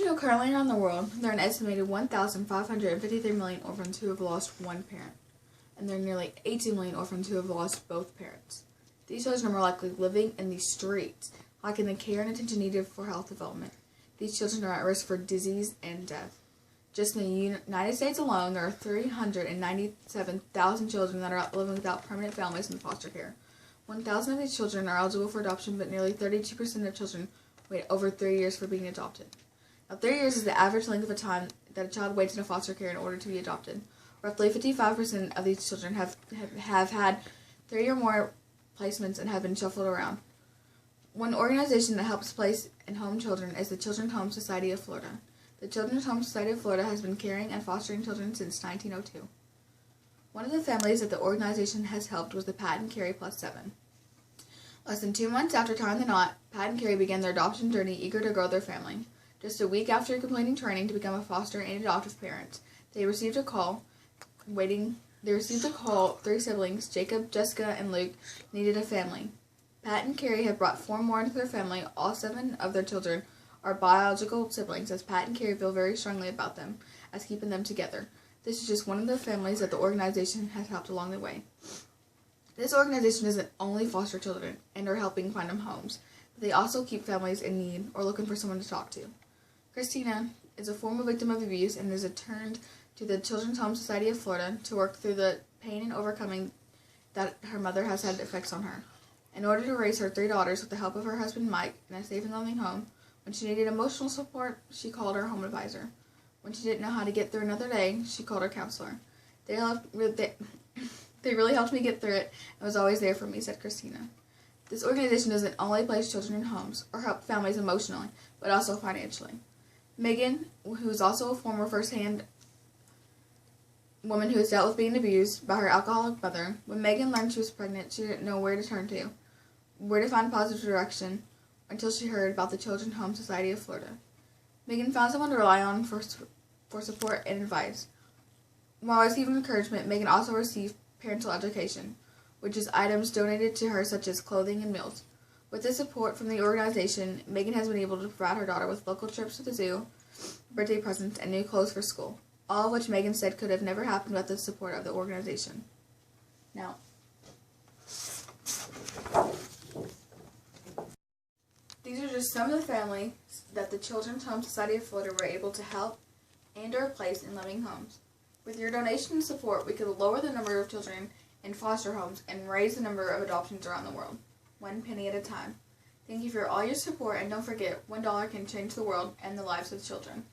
know currently around the world, there are an estimated 1,553 million orphans who have lost one parent, and there are nearly 18 million orphans who have lost both parents. These children are more likely living in the streets, lacking the care and attention needed for health development. These children are at risk for disease and death. Just in the United States alone, there are 397,000 children that are living without permanent families in foster care. 1,000 of these children are eligible for adoption, but nearly 32% of children wait over 3 years for being adopted. Now, 3 years is the average length of time that a child waits in a foster care in order to be adopted. Roughly 55% of these children have had 3 or more placements and have been shuffled around. One organization that helps place and home children is the Children's Home Society of Florida. The Children's Home Society of Florida has been caring and fostering children since 1902. One of the families that the organization has helped was the Pat and Carrie plus 7. Less than 2 months after tying the knot, Pat and Carrie began their adoption journey, eager to grow their family. Just a week after completing training to become a foster and adoptive parent, they received a call. 3 siblings, Jacob, Jessica, and Luke, needed a family. Pat and Carrie have brought 4 more into their family. All 7 of their children are biological siblings, as Pat and Carrie feel very strongly about them as keeping them together. This is just one of the families that the organization has helped along the way. This organization doesn't only foster children and are helping find them homes, but they also keep families in need or looking for someone to talk to. Christina is a former victim of abuse and has returned to the Children's Home Society of Florida to work through the pain and overcoming that her mother has had effects on her. In order to raise her 3 daughters with the help of her husband Mike in a safe and loving home, when she needed emotional support, she called her home advisor. When she didn't know how to get through another day, she called her counselor. They really helped me get through it and was always there for me, said Christina. This organization doesn't only place children in homes or help families emotionally, but also financially. Megan, who is also a former first-hand woman who has dealt with being abused by her alcoholic mother, when Megan learned she was pregnant, she didn't know where to turn to, where to find a positive direction, until she heard about the Children's Home Society of Florida. Megan found someone to rely on for support and advice. While receiving encouragement, Megan also received parental education, which is items donated to her such as clothing and meals. With the support from the organization, Megan has been able to provide her daughter with local trips to the zoo, birthday presents, and new clothes for school, all of which Megan said could have never happened without the support of the organization. Now, these are just some of the families that the Children's Home Society of Florida were able to help and or place in loving homes. With your donation and support, we could lower the number of children in foster homes and raise the number of adoptions around the world, 1 penny at a time. Thank you for all your support, and don't forget, $1 can change the world and the lives of children.